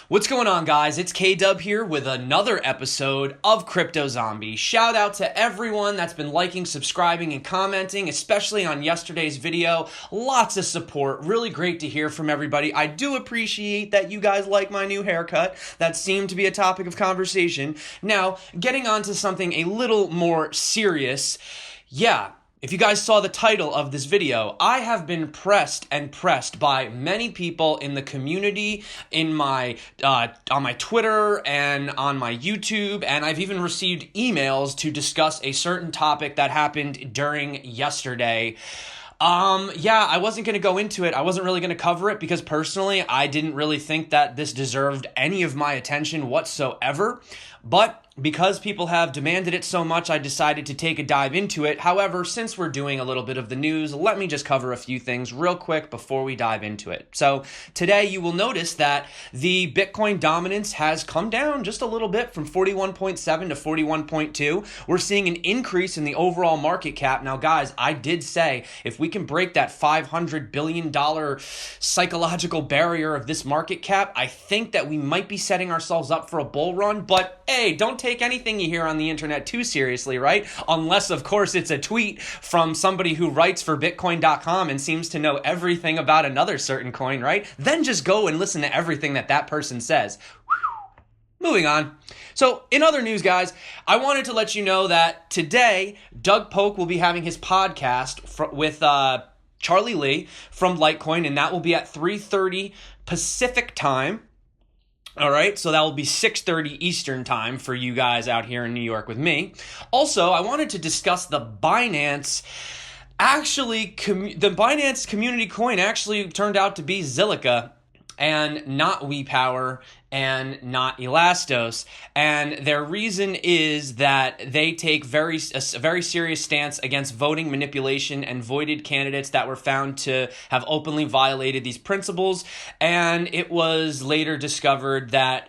What's going on, guys? It's K-Dub here with another episode of Crypto Zombie. Shout out to everyone that's been liking, subscribing, and commenting, especially on yesterday's video. Lots of support. Really great to hear from everybody. I do appreciate that you guys like my new haircut. That seemed to be a topic of conversation. Now, getting on to something a little more serious. If you guys saw the title of this video, I have been pressed by many people in the community, in my on my Twitter and on my YouTube, and I've even received emails to discuss a certain topic that happened during yesterday. I wasn't going to go into it. I wasn't really going to cover it because personally, I didn't really think that this deserved any of my attention whatsoever. But because people have demanded it so much, I decided to take a dive into it. However, since we're doing a little bit of the news, let me just cover a few things real quick before we dive into it. So today you will notice that the Bitcoin dominance has come down just a little bit from 41.7 to 41.2. We're seeing an increase in the overall market cap. Now, guys, I did say if we can break that $500 billion psychological barrier of this market cap, I think that we might be setting ourselves up for a bull run. But hey, don't take anything you hear on the internet too seriously, right? Unless, of course, it's a tweet from somebody who writes for Bitcoin.com and seems to know everything about another certain coin, right? Then just go and listen to everything that person says. Moving on. So, in other news, guys, I wanted to let you know that today, Doug Polk will be having his podcast with Charlie Lee from Litecoin, and that will be at 3:30 Pacific time. All right, so that will be 6:30 Eastern time for you guys out here in New York with me. Also, I wanted to discuss the Binance. Actually, the Binance community coin actually turned out to be Zilliqa and not wepower and not elastos. And their reason is that they take a very serious stance against voting manipulation and voided candidates that were found to have openly violated these principles. And it was later discovered that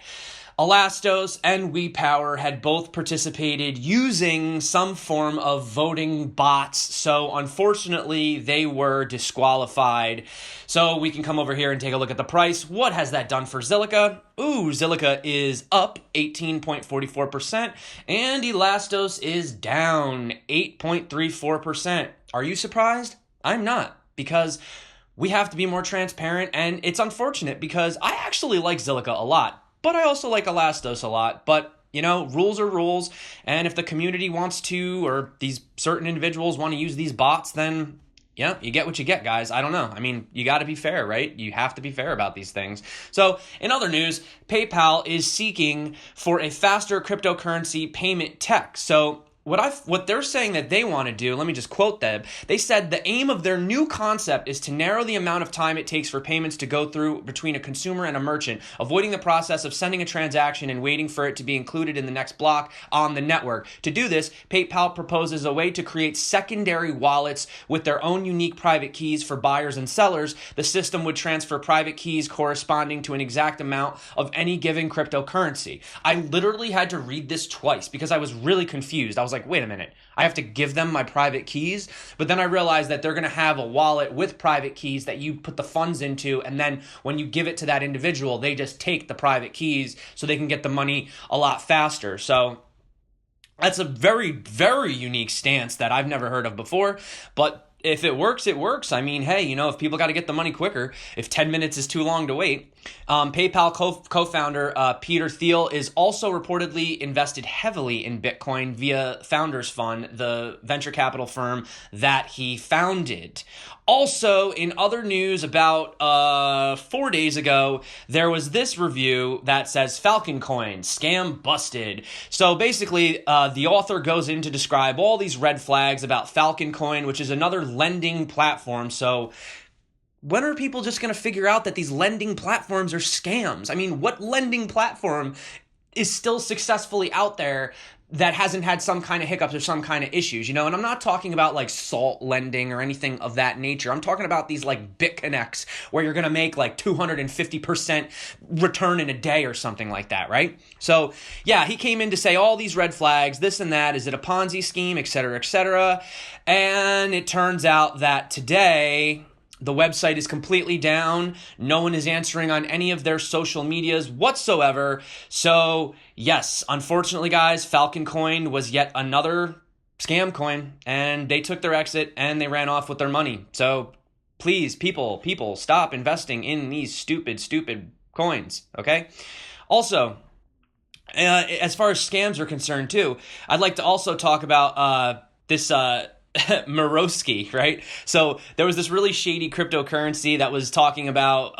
elastos and wepower had both participated using some form of voting bots. So unfortunately, they were disqualified. So we can come over here and take a look at the price. What has that done for Zilliqa? Zilliqa is up 18.44% and elastos is down 8.34%. Are you surprised? I'm not, because we have to be more transparent, and it's unfortunate because I actually like Zilliqa a lot. But I also like elastos a lot. But, you know, rules are rules. And if the community wants to, or these certain individuals want to use these bots, then, yeah, you get what you get, guys. I don't know. I mean, you got to be fair, right? You have to be fair about these things. So, in other news, PayPal is seeking for a faster cryptocurrency payment tech. So, what they're saying that they want to do, let me just quote them. They said the aim of their new concept is to narrow the amount of time it takes for payments to go through between a consumer and a merchant, avoiding the process of sending a transaction and waiting for it to be included in the next block on the network. To do this, PayPal proposes a way to create secondary wallets with their own unique private keys for buyers and sellers. The system would transfer private keys corresponding to an exact amount of any given cryptocurrency. I literally had to read this twice because I was really confused. I was like, wait a minute, I have to give them my private keys? But then I realized that they're going to have a wallet with private keys that you put the funds into, and then when you give it to that individual, they just take the private keys so they can get the money a lot faster. So that's a very, very unique stance that I've never heard of before, but if it works, it works. I mean, hey, you know, if people got to get the money quicker, if 10 minutes is too long to wait. PayPal co-founder Peter Thiel is also reportedly invested heavily in Bitcoin via Founders Fund, the venture capital firm that he founded. Also, in other news, about 4 days ago, there was this review that says Falcon coin, scam busted. So basically, the author goes in to describe all these red flags about Falcon coin, which is another lending platform. So when are people just going to figure out that these lending platforms are scams? I mean, what lending platform is still successfully out there that hasn't had some kind of hiccups or some kind of issues, you know? And I'm not talking about like salt lending or anything of that nature. I'm talking about these like BitConnects where you're going to make like 250% return in a day or something like that, right? So yeah, he came in to say all these red flags, this and that. Is it a Ponzi scheme, et cetera, et cetera? And it turns out that today The website is completely down. No one is answering on any of their social medias whatsoever. So yes, unfortunately, guys, Falcon coin was yet another scam coin, and they took their exit and they ran off with their money. So please, people, stop investing in these stupid coins, okay? Also, as far as scams are concerned too, I'd like to also talk about this Morosky, right? So there was this really shady cryptocurrency that was talking about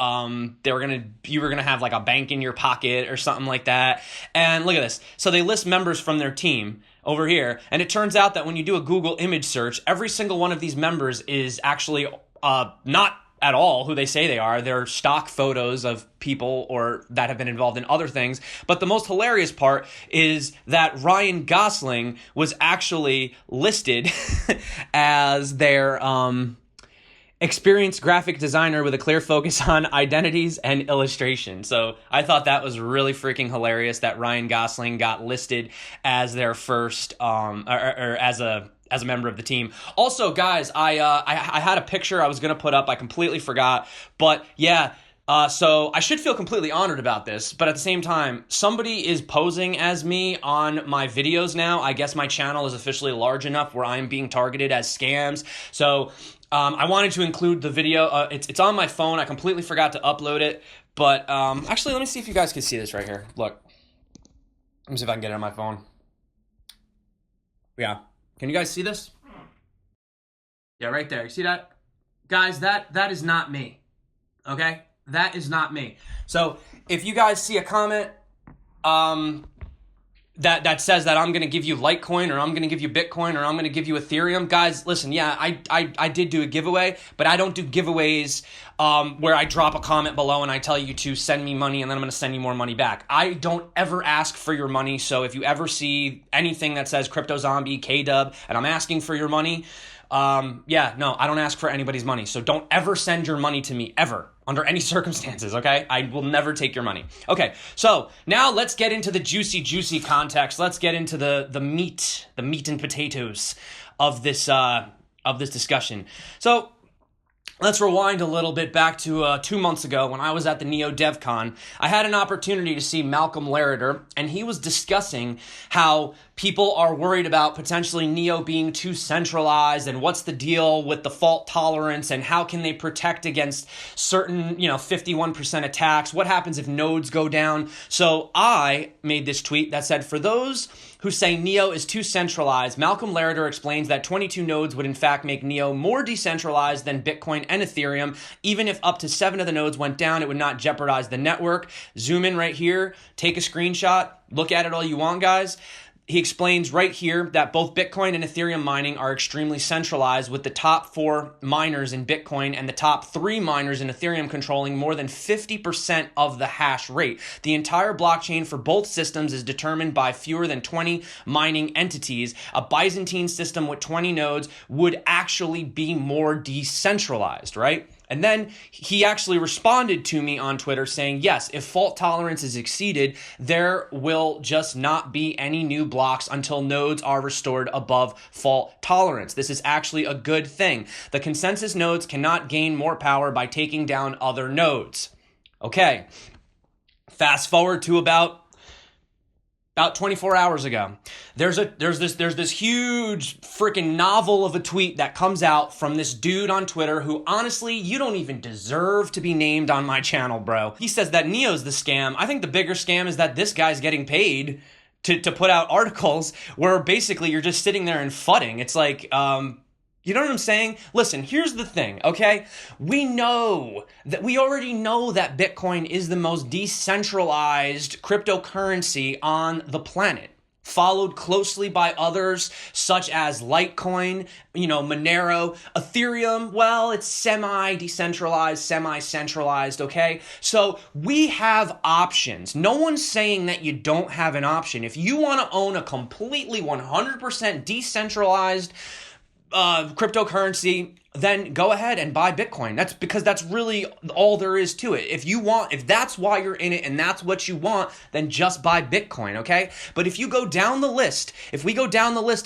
you were gonna have like a bank in your pocket or something like that. And look at this. So they list members from their team over here, and it turns out that when you do a Google image search, every single one of these members is actually not at all who they say they are. They're stock photos of people or that have been involved in other things. But the most hilarious part is that Ryan Gosling was actually listed as their experienced graphic designer with a clear focus on identities and illustration. So I thought that was really freaking hilarious that Ryan Gosling got listed as their first or as a member of the team. Also, guys, I had a picture I was going to put up. I completely forgot. But yeah, so I should feel completely honored about this. But at the same time, somebody is posing as me on my videos now. I guess my channel is officially large enough where I'm being targeted as scams. So I wanted to include the video. It's on my phone. I completely forgot to upload it. But actually, let me see if you guys can see this right here. Look. Let me see if I can get it on my phone. Yeah. Can you guys see this? Yeah, right there. You see that? Guys, that is not me. Okay? That is not me. So if you guys see a comment that says that I'm going to give you Litecoin or I'm going to give you Bitcoin or I'm going to give you Ethereum, guys, listen, yeah, I did do a giveaway, but I don't do giveaways where I drop a comment below and I tell you to send me money and then I'm going to send you more money back. I don't ever ask for your money, so if you ever see anything that says Crypto Zombie, KW, and I'm asking for your money, yeah, no, I don't ask for anybody's money, so don't ever send your money to me, ever. Under any circumstances, okay? I will never take your money. Okay, so now let's get into the juicy context. Let's get into the meat and potatoes of this discussion. So let's rewind a little bit back to 2 months ago when I was at the Neo DevCon. I had an opportunity to see Malcolm Larater, and he was discussing how people are worried about potentially Neo being too centralized and what's the deal with the fault tolerance and how can they protect against certain, 51% attacks. What happens if nodes go down? So I made this tweet that said, for those who say Neo is too centralized, Malcolm Larater explains that 22 nodes would in fact make Neo more decentralized than Bitcoin and Ethereum. Even if up to 7 of the nodes went down, it would not jeopardize the network. Zoom in right here, take a screenshot, look at it all you want, guys. He explains right here that both Bitcoin and Ethereum mining are extremely centralized, with the top 4 miners in Bitcoin and the top 3 miners in Ethereum controlling more than 50% of the hash rate. The entire blockchain for both systems is determined by fewer than 20 mining entities. A Byzantine system with 20 nodes would actually be more decentralized, right? And then he actually responded to me on Twitter saying, yes, if fault tolerance is exceeded, there will just not be any new blocks until nodes are restored above fault tolerance. This is actually a good thing. The consensus nodes cannot gain more power by taking down other nodes. Okay, fast forward to about 24 hours ago, there's this huge freaking novel of a tweet that comes out from this dude on Twitter who, honestly, you don't even deserve to be named on my channel, bro. He says that Neo's the scam. I think the bigger scam is that this guy's getting paid to put out articles where basically you're just sitting there and fudding. It's like, you know what I'm saying? Listen, here's the thing, okay? We already know that Bitcoin is the most decentralized cryptocurrency on the planet, followed closely by others such as Litecoin, Monero. Ethereum, well, it's semi-decentralized, semi-centralized, okay? So we have options. No one's saying that you don't have an option. If you want to own a completely 100% decentralized cryptocurrency, then go ahead and buy Bitcoin. That's because that's really all there is to it. If that's why you're in it and that's what you want, then just buy Bitcoin, okay? But if we go down the list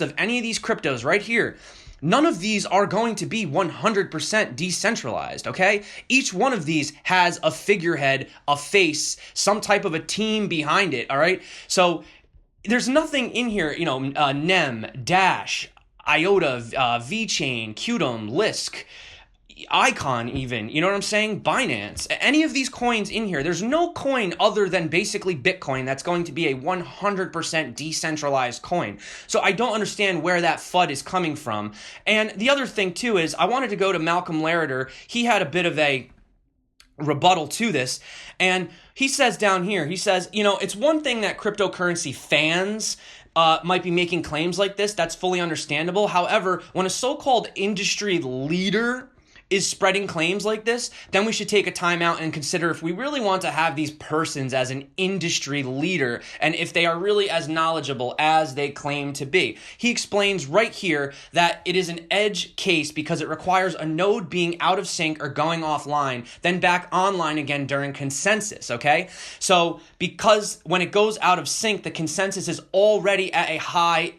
of any of these cryptos right here, none of these are going to be 100% decentralized, okay? Each one of these has a figurehead, a face, some type of a team behind it, all right? So there's nothing in here, NEM, Dash, IOTA, VChain, Qtum, Lisk, Icon even, you know what I'm saying? Binance, any of these coins in here, there's no coin other than basically Bitcoin that's going to be a 100% decentralized coin. So I don't understand where that FUD is coming from. And the other thing too is I wanted to go to Malcolm Larater. He had a bit of a rebuttal to this, and he says down here, he says, it's one thing that cryptocurrency fans might be making claims like this. That's fully understandable. However, when a so-called industry leader is spreading claims like this, then we should take a time out and consider if we really want to have these persons as an industry leader and if they are really as knowledgeable as they claim to be. He explains right here that it is an edge case because it requires a node being out of sync or going offline, then back online again during consensus, okay? So because when it goes out of sync, the consensus is already at a high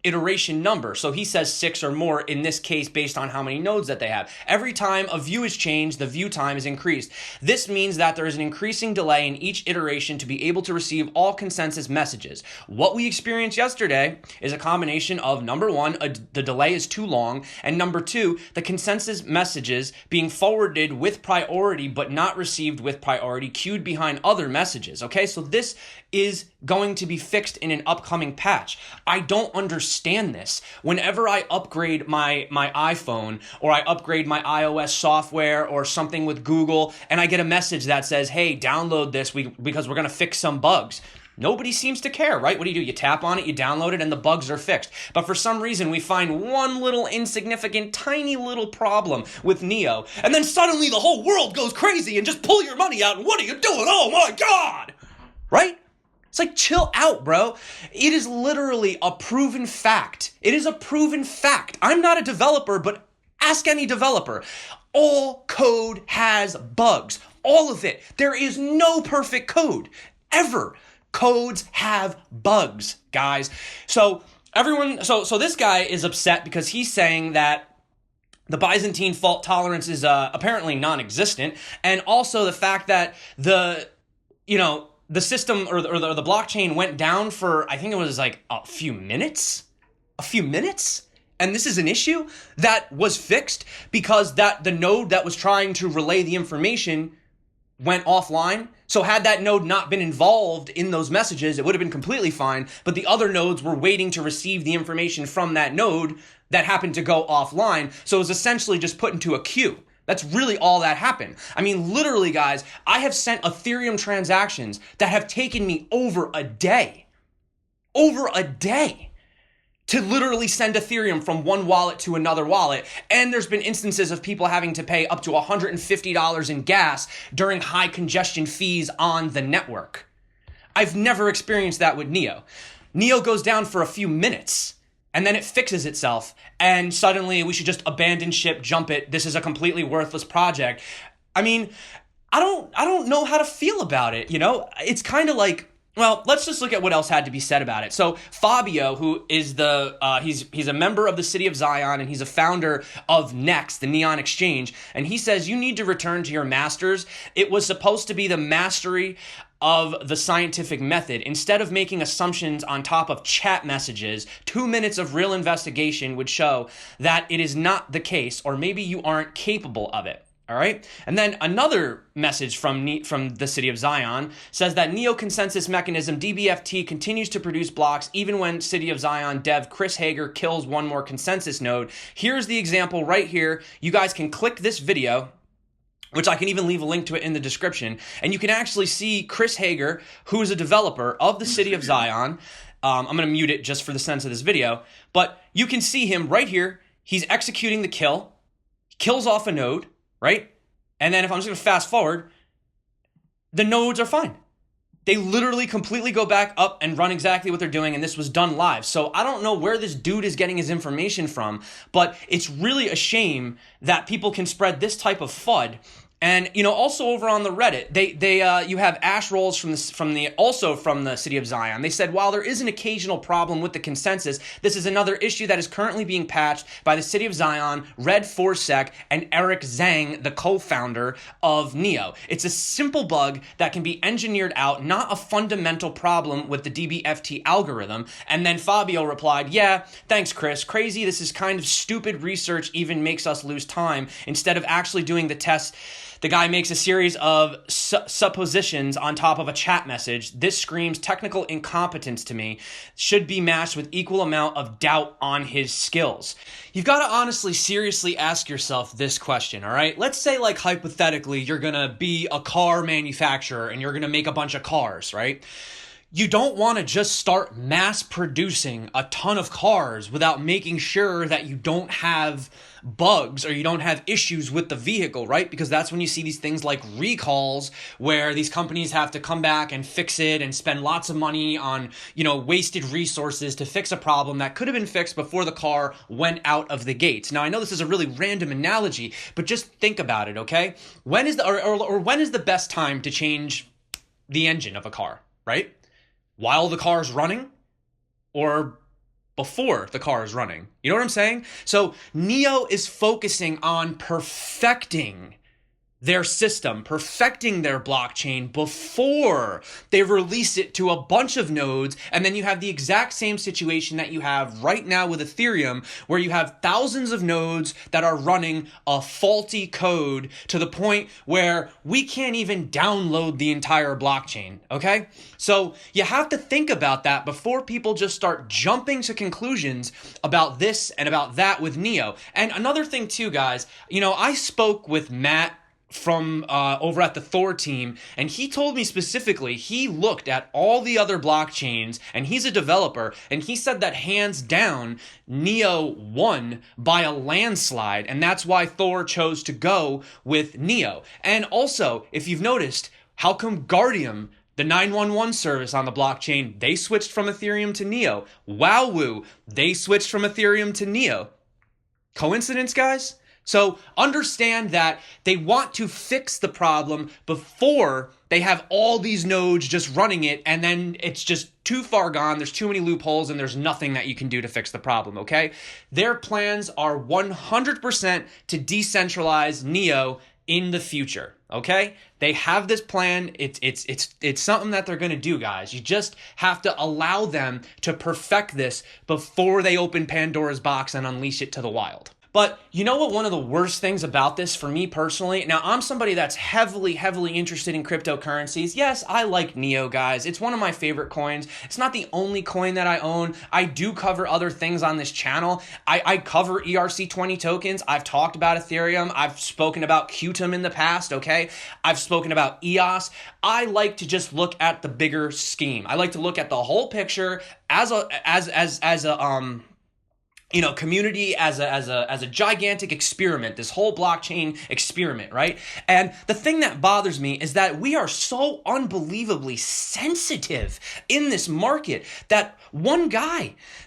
iteration number. So he says 6 or more in this case based on how many nodes that they have. Every time a view is changed, the view time is increased. This means that there is an increasing delay in each iteration to be able to receive all consensus messages. What we experienced yesterday is a combination of number one, the delay is too long, and number two, the consensus messages being forwarded with priority but not received with priority, queued behind other messages. Okay, so this is going to be fixed in an upcoming patch. I don't understand this. Whenever I upgrade my iPhone or I upgrade my iOS software or something with Google and I get a message that says, hey, download this because we're going to fix some bugs. Nobody seems to care, right? What do? You tap on it, you download it, and the bugs are fixed. But for some reason, we find one little insignificant, tiny little problem with Neo, and then suddenly the whole world goes crazy and just pull your money out, and what are you doing? Oh my God! Right? It's like, chill out, bro. It is literally a proven fact. It is a proven fact. I'm not a developer, but ask any developer. All code has bugs. All of it. There is no perfect code, ever. Codes have bugs, guys. So this guy is upset because he's saying that the Byzantine fault tolerance is apparently non-existent, and also the fact that the system or the blockchain went down for, I think it was like a few minutes, and this is an issue that was fixed because the node that was trying to relay the information went offline. So had that node not been involved in those messages, it would have been completely fine, but the other nodes were waiting to receive the information from that node that happened to go offline, so it was essentially just put into a queue. That's really all that happened. I mean, literally, guys, I have sent Ethereum transactions that have taken me over a day, to literally send Ethereum from one wallet to another wallet. And there's been instances of people having to pay up to $150 in gas during high congestion fees on the network. I've never experienced that with Neo. Neo goes down for a few minutes, and then it fixes itself, and suddenly we should just abandon ship, jump it. This is a completely worthless project. I mean, I don't know how to feel about it, It's kind of like, well, let's just look at what else had to be said about it. So Fabio, who is he's a member of the City of Zion, and he's a founder of Next, the Neon Exchange, and he says, you need to return to your masters. It was supposed to be the mastery of the scientific method. Instead of making assumptions on top of chat messages, 2 minutes of real investigation would show that it is not the case, or maybe you aren't capable of it. All right. And then another message from the City of Zion says that Neo consensus mechanism DBFT continues to produce blocks even when City of Zion dev Chris Hager kills one more consensus node. Here's the example right here. You guys can click this video, which I can even leave a link to it in the description, and you can actually see Chris Hager, who is a developer of the City of Zion. I'm going to mute it just for the sense of this video, but you can see him right here. He's executing the kill. He kills off a node, right? And then if I'm just going to fast forward, the nodes are fine. They literally completely go back up and run exactly what they're doing, and this was done live. So I don't know where this dude is getting his information from, but it's really a shame that people can spread this type of FUD And also over on the Reddit, you have Ash Rolls from the city of Zion. They said, while there is an occasional problem with the consensus, this is another issue that is currently being patched by the city of Zion, Red 4sec, and Eric Zhang, the co-founder of Neo. It's a simple bug that can be engineered out, not a fundamental problem with the DBFT algorithm. And then Fabio replied, yeah, thanks, Chris. Crazy. This is kind of stupid research, even makes us lose time. Instead of actually doing the test, the guy makes a series of suppositions on top of a chat message. This screams technical incompetence to me. Should be matched with equal amount of doubt on his skills. You've got to honestly, seriously ask yourself this question, all right? Let's say, like, hypothetically, you're going to be a car manufacturer and you're going to make a bunch of cars, right? You don't want to just start mass producing a ton of cars without making sure that you don't have bugs or you don't have issues with the vehicle, right? Because that's when you see these things like recalls where these companies have to come back and fix it and spend lots of money on, wasted resources to fix a problem that could have been fixed before the car went out of the gates. Now, I know this is a really random analogy, but just think about it, okay? When is the best time to change the engine of a car, right? While the car is running or before the car is running? You know what I'm saying? So Neo is focusing on perfecting their system, perfecting their blockchain before they release it to a bunch of nodes. And then you have the exact same situation that you have right now with Ethereum, where you have thousands of nodes that are running a faulty code to the point where we can't even download the entire blockchain, okay? So you have to think about that before people just start jumping to conclusions about this and about that with Neo. And another thing too, guys, I spoke with Matt from over at the Thor team, and he told me specifically he looked at all the other blockchains, and he's a developer, and he said that hands down Neo won by a landslide, and that's why Thor chose to go with Neo. And also, if you've noticed, how come Guardium, the 911 service on the blockchain, they switched from Ethereum to Neo? WowWoo, they switched from Ethereum to Neo. Coincidence, guys? So understand that they want to fix the problem before they have all these nodes just running it, and then it's just too far gone, there's too many loopholes, and there's nothing that you can do to fix the problem, okay? Their plans are 100% to decentralize Neo in the future, okay? They have this plan. It's something that they're going to do, guys. You just have to allow them to perfect this before they open Pandora's box and unleash it to the wild. But you know what one of the worst things about this for me personally? Now, I'm somebody that's heavily interested in cryptocurrencies. Yes, I like Neo, guys. It's one of my favorite coins. It's not the only coin that I own. I do cover other things on this channel. I cover ERC20 tokens. I've talked about Ethereum. I've spoken about Qtum in the past, okay? I've spoken about ETHOS. I like to just look at the bigger scheme. I like to look at the whole picture as a community, as a gigantic experiment, this whole blockchain experiment, right? And the thing that bothers me is that we are so unbelievably sensitive in this market that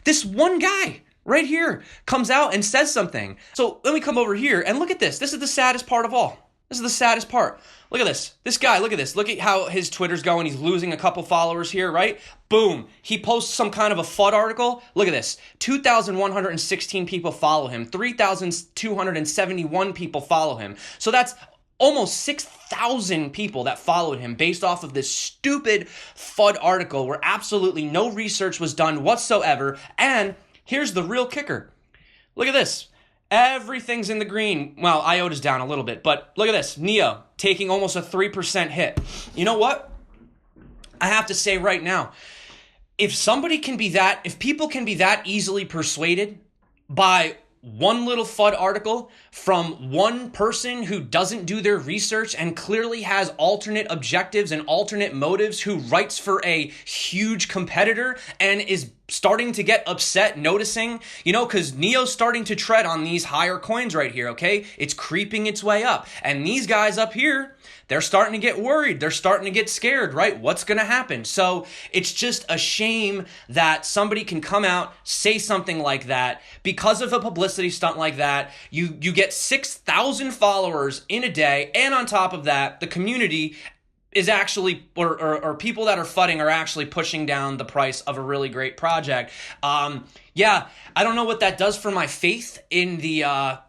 this one guy right here comes out and says something. So let me come over here and look at this. This is the saddest part of all. This is the saddest part. Look at this. This guy, look at this. Look at how his Twitter's going. He's losing a couple followers here, right? Boom. He posts some kind of a FUD article. Look at this. 2,116 people follow him. 3,271 people follow him. So that's almost 6,000 people that followed him based off of this stupid FUD article where absolutely no research was done whatsoever. And here's the real kicker. Look at this. Everything's in the green. Well, IOTA's down a little bit, but look at this. Neo taking almost a 3% hit. You know what? I have to say right now, if people can be that easily persuaded by one little FUD article from one person who doesn't do their research and clearly has alternate objectives and alternate motives, who writes for a huge competitor and is starting to get upset, noticing, you know, because Neo's starting to tread on these higher coins right here, okay? It's creeping its way up. And these guys up here, they're starting to get worried. They're starting to get scared, right? What's going to happen? So it's just a shame that somebody can come out, say something like that. Because of a publicity stunt like that, you get 6,000 followers in a day. And on top of that, the community is actually, or people that are FUDing are actually pushing down the price of a really great project. Yeah, I don't know what that does for my faith in the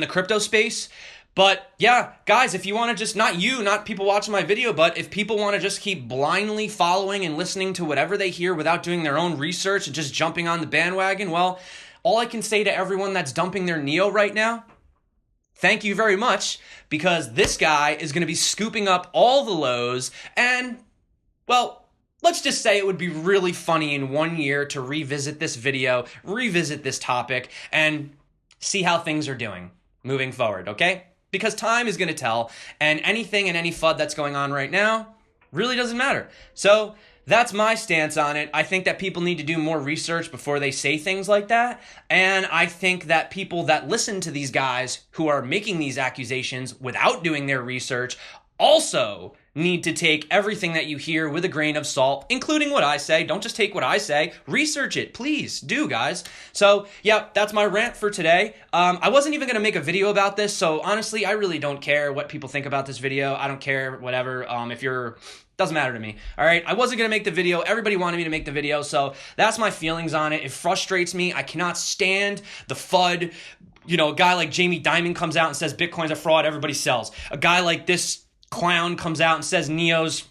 crypto space. But yeah, guys, if you want to just, not people watching my video, but if people want to just keep blindly following and listening to whatever they hear without doing their own research and just jumping on the bandwagon, well, all I can say to everyone that's dumping their Neo right now, thank you very much, because this guy is going to be scooping up all the lows, and, well, let's just say it would be really funny in 1 year to revisit this video, revisit this topic, and see how things are doing moving forward, okay? Because time is going to tell, and anything and any FUD that's going on right now really doesn't matter. So that's my stance on it. I think that people need to do more research before they say things like that. And I think that people that listen to these guys who are making these accusations without doing their research also need to take everything that you hear with a grain of salt, including what I say. Don't just take what I say. Research it. Please do, guys. So, yeah, that's my rant for today. I wasn't even going to make a video about this, so honestly, I really don't care what people think about this video. I don't care, whatever. Doesn't matter to me. All right. I wasn't going to make the video. Everybody wanted me to make the video. So that's my feelings on it. It frustrates me. I cannot stand the FUD. You know, a guy like Jamie Dimon comes out and says Bitcoin's a fraud. Everybody sells. A guy like this clown comes out and says Neo's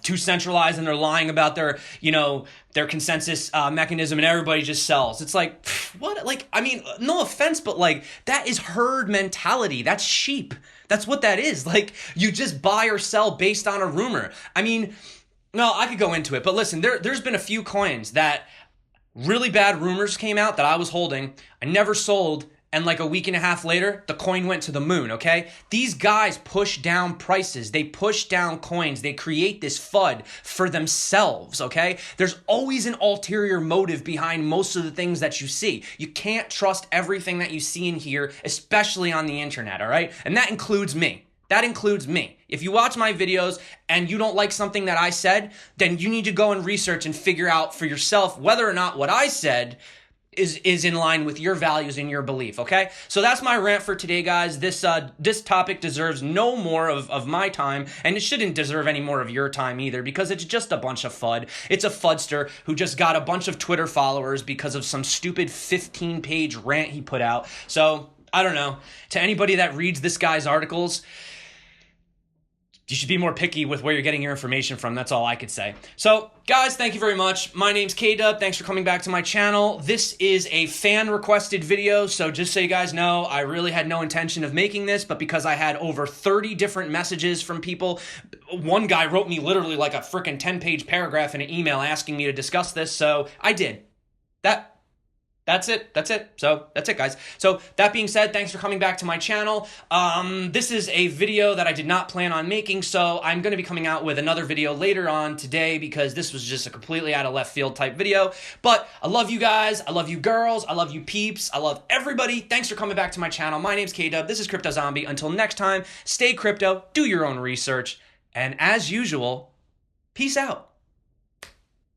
too centralized and they're lying about their, you know, their consensus mechanism, and everybody just sells. It's like, what? Like, I mean, no offense, but like, that is herd mentality. That's sheep. That's what that is. Like, you just buy or sell based on a rumor. I mean, no, I could go into it, but listen, there's been a few coins that really bad rumors came out that I was holding. I never sold. And like a week and a half later, the coin went to the moon, okay? These guys push down prices. They push down coins. They create this FUD for themselves, okay? There's always an ulterior motive behind most of the things that you see. You can't trust everything that you see and hear, especially on the internet, all right? And that includes me. That includes me. If you watch my videos and you don't like something that I said, then you need to go and research and figure out for yourself whether or not what I said is in line with your values and your belief, okay? So that's my rant for today, guys. This topic deserves no more of my time, and it shouldn't deserve any more of your time either, because it's just a bunch of FUD. It's a FUDster who just got a bunch of Twitter followers because of some stupid 15-page rant he put out. So, I don't know. To anybody that reads this guy's articles, you should be more picky with where you're getting your information from. That's all I could say. So, guys, thank you very much. My name's K-Dub. Thanks for coming back to my channel. This is a fan-requested video, so just so you guys know, I really had no intention of making this, but because I had over 30 different messages from people, one guy wrote me literally like a freaking 10-page paragraph in an email asking me to discuss this, so I did. That's it. So that's it, guys. So that being said, thanks for coming back to my channel. This is a video that I did not plan on making, so I'm going to be coming out with another video later on today because this was just a completely out of left field type video. But I love you guys. I love you girls. I love you peeps. I love everybody. Thanks for coming back to my channel. My name's K-Dub. This is Crypto Zombie. Until next time, stay crypto, do your own research, and as usual, peace out.